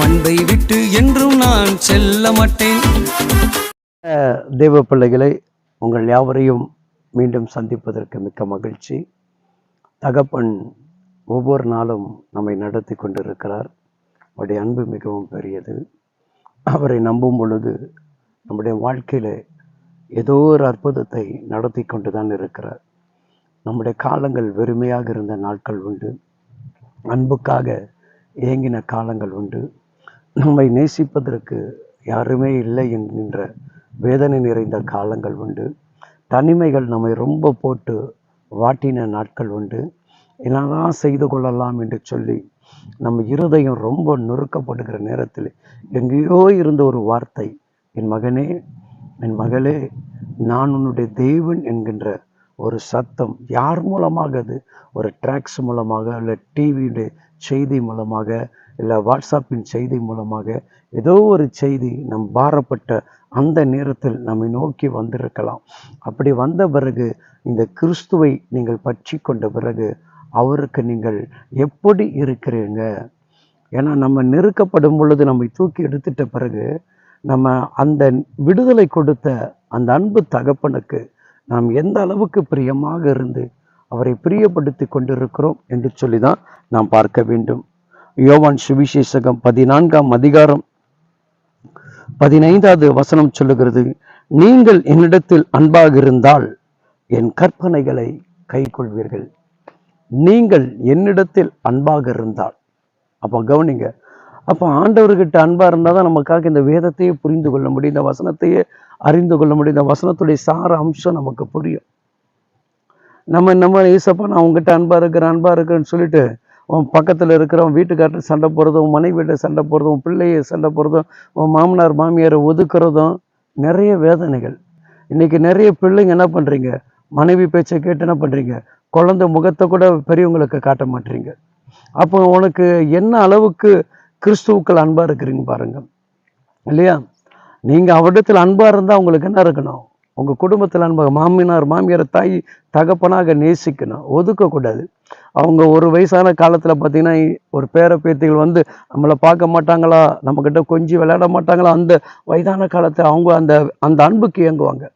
அன்பை விட்டு என்றும் நான் செல்ல மாட்டேன். தேவ பிள்ளைகளை, உங்கள் யாவரையும் மீண்டும் சந்திப்பதற்கு மிக்க மகிழ்ச்சி. தகப்பன் ஒவ்வொரு நாளும் நம்மை நடத்தி கொண்டிருக்கிறார். அவருடைய அன்பு மிகவும் பெரியது. அவரை நம்பும் பொழுது நம்முடைய வாழ்க்கையில் ஏதோ ஒரு அற்புதத்தை நடத்தி கொண்டு தான் இருக்கிறார். நம்முடைய காலங்கள் வெறுமையாக இருந்த நாட்கள் உண்டு, அன்புக்காக ஏங்கின காலங்கள் உண்டு, நம்மை நேசிப்பதற்கு யாருமே இல்லை என்கின்ற வேதனை நிறைந்த காலங்கள் உண்டு, தனிமைகள் நம்மை ரொம்ப போட்டு வாட்டின நாட்கள் உண்டு. என்னதான் செய்து கொள்ளலாம் என்று சொல்லி நம்ம இருதயம் ரொம்ப நொறுக்கப்படுகிற நேரத்தில் எங்கேயோ இருந்த ஒரு வார்த்தை, என் மகனே, என் மகளே, நான் உன்னுடைய தேவன் என்கின்ற ஒரு சத்தம். யார் மூலமாக? அது ஒரு ட்ராக்ஸ் மூலமாக, இல்லை டிவியுடைய செய்தி மூலமாக, இல்லை வாட்ஸ்அப்பின் செய்தி மூலமாக, ஏதோ ஒரு செய்தி நம் பாரப்பட்ட அந்த நேரத்தில் நம்மை நோக்கி வந்திருக்கலாம். அப்படி வந்த பிறகு இந்த கிறிஸ்துவை நீங்கள் பற்றி கொண்ட பிறகு அவருக்கு நீங்கள் எப்படி இருக்கிறீங்க? ஏன்னா நம்ம நெருக்கப்படும் பொழுது நம்மை தூக்கி எடுத்துட்ட பிறகு நம்ம அந்த விடுதலை கொடுத்த அந்த அன்பு தகப்பனுக்கு நாம் எந்த அளவுக்கு பிரியமாக இருந்து அவரை பிரியப்படுத்தி கொண்டிருக்கிறோம் என்று சொல்லி தான் நாம் பார்க்க வேண்டும். யோவான் சுவிசேஷகம் 14ஆம் அதிகாரம் 15வது வசனம் சொல்லுகிறது, நீங்கள் என்னிடத்தில் அன்பாக இருந்தால் என் கற்பனைகளை கைக்கொள்வீர்கள். நீங்கள் என்னிடத்தில் அன்பாக இருந்தால், அப்போ கவனிங்க, அப்போ ஆண்டவர்கிட்ட அன்பா இருந்தால் தான் நமக்காக இந்த வேதத்தையே புரிந்து கொள்ள முடியும், இந்த வசனத்தையே அறிந்து கொள்ள முடியும், இந்த வசனத்துடைய சார அம்சம் நமக்கு புரியும். நம்ம ஏசப்பா நான் உங்ககிட்ட அன்பா இருக்கிறேன்னு சொல்லிட்டு உன் பக்கத்தில் இருக்கிறவன் வீட்டுக்காரர் சண்டை போடுறதும், உன் மனைவியிட்ட சண்டை போடுறதும், உன் பிள்ளையை சண்டை போடுறதும், உன் மாமனார் மாமியாரை ஒதுக்குறதும் நிறைய வேதனைகள். இன்னைக்கு நிறைய பிள்ளைங்க என்ன பண்ணுறீங்க? மனைவி பேச்சை கேட்டு என்ன பண்ணுறீங்க? குழந்தை முகத்தை கூட பெரியவங்களுக்கு காட்ட மாட்டீங்க. அப்போ உனக்கு என்ன அளவுக்கு கிறிஸ்துவுக்கள் அன்பா இருக்கிறீங்க பாருங்க, இல்லையா? நீங்கள் அவரிடத்தில் அன்பா இருந்தால் உங்களுக்கு என்ன இருக்கணும்? உங்கள் குடும்பத்தில் அன்பாக மாமியாரை தாய் தகப்பனாக நேசிக்கணும், ஒதுக்கக்கூடாது. அவங்க ஒரு வயசான காலத்தில் பார்த்தீங்கன்னா ஒரு பேர பேத்திகள் வந்து நம்மளை பார்க்க மாட்டாங்களா, நம்மக்கிட்ட கொஞ்சம் விளையாட மாட்டாங்களா, அந்த வயதான காலத்தை அவங்க அந்த அந்த அன்புக்கு இயங்குவாங்க.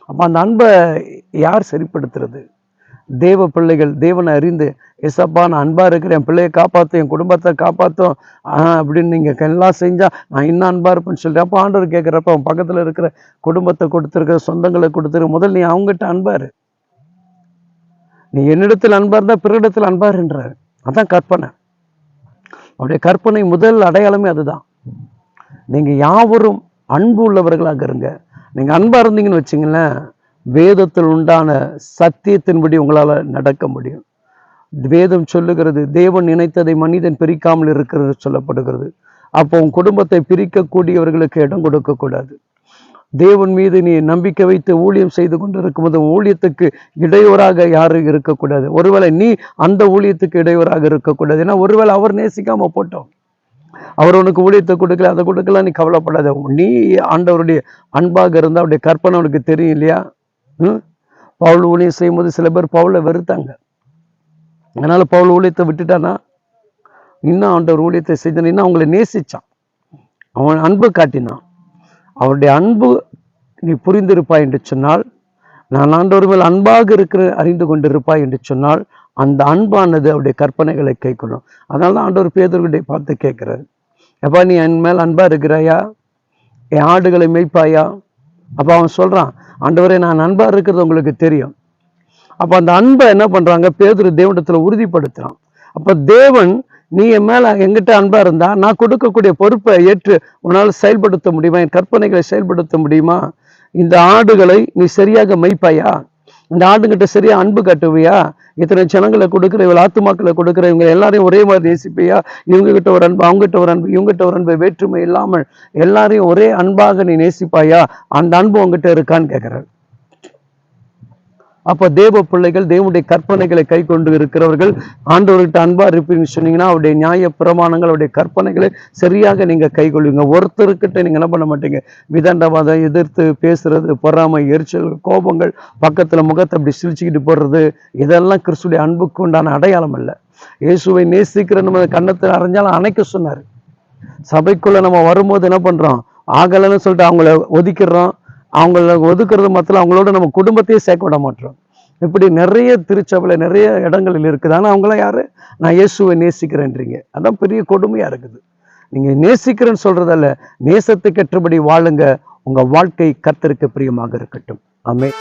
அப்போ அந்த அன்பை யார் சரிப்படுத்துறது? தேவ பிள்ளைகள் தேவனை அறிந்து, எசப்பா நான் அன்பா இருக்கிறேன், என் பிள்ளையை காப்பாற்றும், என் குடும்பத்தை காப்பாற்றும் அப்படின்னு நீங்கள் எல்லாம் செஞ்சால் நான் இன்னும் அன்பா இருப்பேன்னு சொல்லிட்டு, அப்போ ஆண்டவர் கேட்குறப்ப அவன் பக்கத்தில் இருக்கிற குடும்பத்தை கொடுத்துருக்க, சொந்தங்களை கொடுத்துருக்க, முதல் நீ அவங்ககிட்ட அன்பாரு. நீ என்னிடத்தில் அன்பா இருந்தால் பிறரிடத்தில் அன்பாருன்றார். அதான் கற்பனை. அவருடைய கற்பனை முதல் அடையாளமே அதுதான். நீங்கள் யாவரும் அன்பு உள்ளவர்களாக இருங்க. நீங்கள் அன்பா இருந்தீங்கன்னு வச்சிங்களேன், வேதத்தில் உண்டான சத்தியத்தின்படி உங்களால் நடக்க முடியும். வேதம் சொல்லுகிறது, தேவன் நினைத்ததை மனிதன் பிரிக்காமல் இருக்கிறது சொல்லப்படுகிறது. அப்போ உன் குடும்பத்தை பிரிக்கக்கூடியவர்களுக்கு இடம் கொடுக்கக்கூடாது. தேவன் மீது நீ நம்பிக்கை வைத்து ஊழியம் செய்து கொண்டு இருக்கும்போது ஊழியத்துக்கு இடையூறாக யாரும் இருக்கக்கூடாது. ஒருவேளை நீ அந்த ஊழியத்துக்கு இடையூறாக இருக்கக்கூடாது. ஏன்னா ஒருவேளை அவர் நேசிக்காம போட்டோம், அவர் உனக்கு ஊழியத்தை கொடுக்கல, அதை கொடுக்கலாம், நீ கவலைப்படாத. நீ ஆண்டவருடைய அன்பாக இருந்தால் அவருடைய கற்பனை உனக்கு தெரியும் இல்லையா? பவுல் ஊழியம் செய்யும் போது சில பேர் பவுலை வெறுத்தாங்க. அதனால பவுல் ஊழியத்தை விட்டுட்டானா, இன்னும் ஆண்டவர் ஊழியத்தை செய்தான், இன்னும் அவங்களை நேசிச்சான், அவன் அன்பு காட்டினான். அவருடைய அன்பு நீ புரிந்திருப்பாய் என்று சொன்னால், நான் ஆண்டவர் மேல் அன்பாக இருக்கிற அறிந்து கொண்டிருப்பாய் என்று சொன்னால், அந்த அன்பானது அவருடைய கற்பனைகளை கைக்கொள்ளும். அதனால தான் ஆண்டவர் பேதுருவை பார்த்து கேட்கிறாரு, எப்பா நீ என் மேல் அன்பா இருக்கிறாயா? என் ஆடுகளை மேய்ப்பாயா? அப்போ அவன் சொல்றான், ஆண்டவரே நான் அன்பா இருக்கிறது உங்களுக்கு தெரியும். அப்போ அந்த அன்பை என்ன பண்றாங்க? பேதுரு தேவனிடத்துல உறுதிப்படுத்துறான். அப்போ தேவன், நீ என் மேல எங்கிட்ட அன்பா இருந்தா நான் கொடுக்கக்கூடிய பொறுப்பை ஏற்று உன்னால் செயல்படுத்த முடியுமா? என் கற்பனைகளை செயல்படுத்த முடியுமா? இந்த ஆடுகளை நீ சரியாக மேய்ப்பாயா? இந்த ஆடுகிட்ட சரியா அன்பு காட்டுவியா? இத்தனை ஜனங்களை கொடுக்குற, இவள் ஆத்துமாக்களை கொடுக்குற, இவங்க எல்லாரையும் ஒரே மாதிரி நேசிப்பையா? இவங்க கிட்ட ஒரு அன்பு, அவங்ககிட்ட ஒரு அன்பு, இவங்ககிட்ட ஒரு அன்பு, வேற்றுமை இல்லாமல் எல்லாரையும் ஒரே அன்பாக நீ நேசிப்பாயா? அந்த அன்பு உங்ககிட்ட இருக்கான்னு கேட்கிறார். அப்போ தேவ பிள்ளைகள் தேவனுடைய கற்பனைகளை கை கொண்டு இருக்கிறவர்கள் ஆண்டவர்கிட்ட அன்பா இருப்பீங்கன்னு சொன்னீங்கன்னா அவருடைய நியாய பிரமாணங்கள், அவருடைய கற்பனைகளை சரியாக நீங்க கை கொள்வீங்க. ஒருத்தருக்கிட்ட நீங்க என்ன பண்ண மாட்டீங்க? விதண்டவாதம், எதிர்த்து பேசுறது, பொறாமை, எரிச்சல், கோபங்கள், பக்கத்துல முகத்தை அப்படி சிரிச்சுக்கிட்டு போடுறது, இதெல்லாம் கிறிஸ்துடைய அன்புக்கு உண்டான அடையாளம் அல்ல. இயேசுவை நேசிக்கிற நம்ம கன்னத்தில் அரைஞ்சாலும் அணைக்க சொன்னார். சபைக்குள்ள நம்ம வரும்போது என்ன பண்றோம், ஆகலைன்னு சொல்லிட்டு அவங்கள ஒதுக்கிடுறோம். அவங்கள ஒதுக்குறது மாத்திரம் அவங்களோட நம்ம குடும்பத்தையே சேர்க்க விட மாட்டோம். இப்படி நிறைய திருச்சபையில நிறைய இடங்களில் இருக்குது. ஆனா அவங்களாம் யாரு, நான் இயேசுவை நேசிக்கிறேன்றீங்க. அதான் பெரிய கொடுமையா இருக்குது. நீங்க நேசிக்கிறேன்னு சொல்றதல்ல, நேசத்துக்கு ஏற்றபடி வாழுங்க. உங்க வாழ்க்கை கர்த்தருக்கு பிரியமாக இருக்கட்டும். ஆமென்.